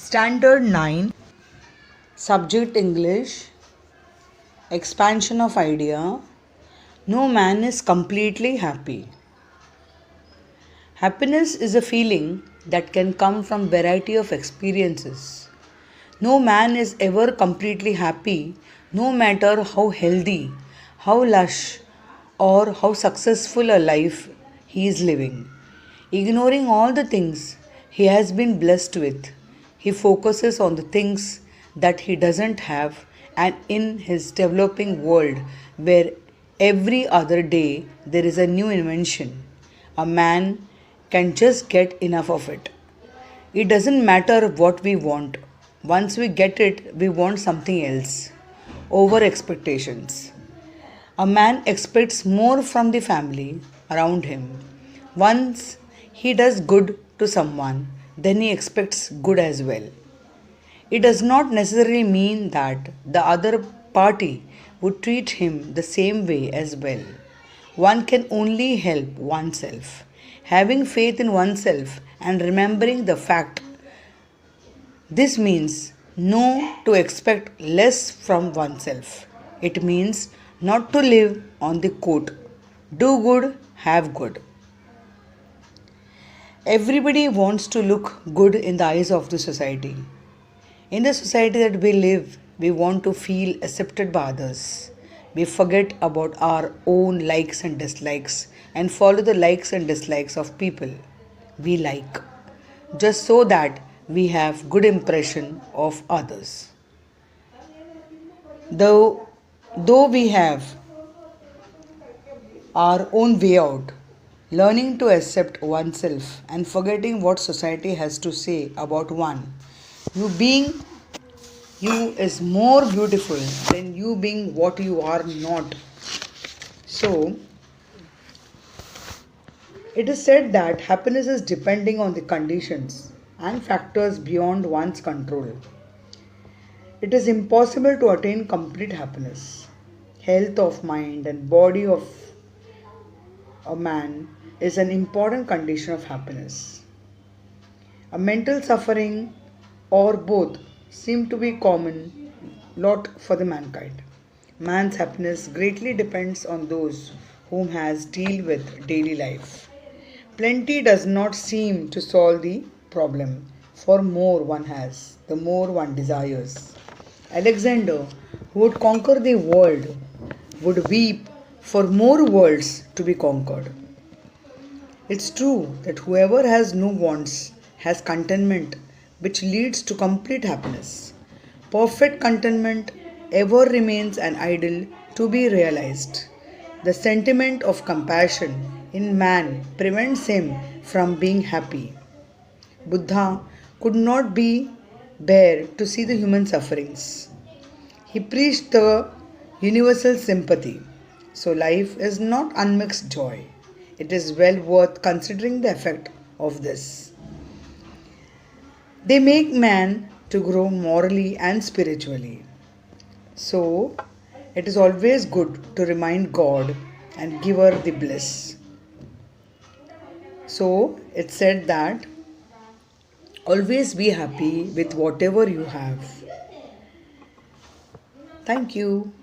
Standard 9, Subject English, Expansion of idea. No man is completely happy. Happiness is a feeling that can come from variety of experiences. No man is ever completely happy, no matter how healthy, how lush, or how successful a life he is living. Ignoring all the things he has been blessed with, he focuses on the things that he doesn't have, and in his developing world, where every other day there is a new invention, a man can just get enough of it. It doesn't matter what we want. Once we get it, we want something else. Over expectations. A man expects more from the family around him. Once he does good to someone, then he expects good as well. It does not necessarily mean that the other party would treat him the same way as well. One can only help oneself. Having faith in oneself and remembering the fact this means no to expect less from oneself. It means not to live on the quote, do good, have good. Everybody wants to look good in the eyes of the society. In the society that we live, we want to feel accepted by others. We forget about our own likes and dislikes and follow the likes and dislikes of people we like, just so that we have good impression of others. Though we have our own way out, learning to accept oneself and forgetting what society has to say about one. You being you is more beautiful than you being what you are not. So, it is said that happiness is depending on the conditions and factors beyond one's control. It is impossible to attain complete happiness. Health of mind and body of a man is an important condition of happiness. A mental suffering or both seem to be common lot for the mankind. Man's happiness greatly depends on those whom has deal with daily life. Plenty does not seem to solve the problem, for more one has, the more one desires. Alexander, who would conquer the world, would weep for more worlds to be conquered. It's true that whoever has no wants has contentment, which leads to complete happiness. Perfect contentment ever remains an ideal to be realized. The sentiment of compassion in man prevents him from being happy. Buddha could not bear to see the human sufferings. He preached the universal sympathy. So life is not unmixed joy. It is well worth considering the effect of this. They make man to grow morally and spiritually. So it is always good to remind God and give her the bliss. So it said that always be happy with whatever you have. Thank you.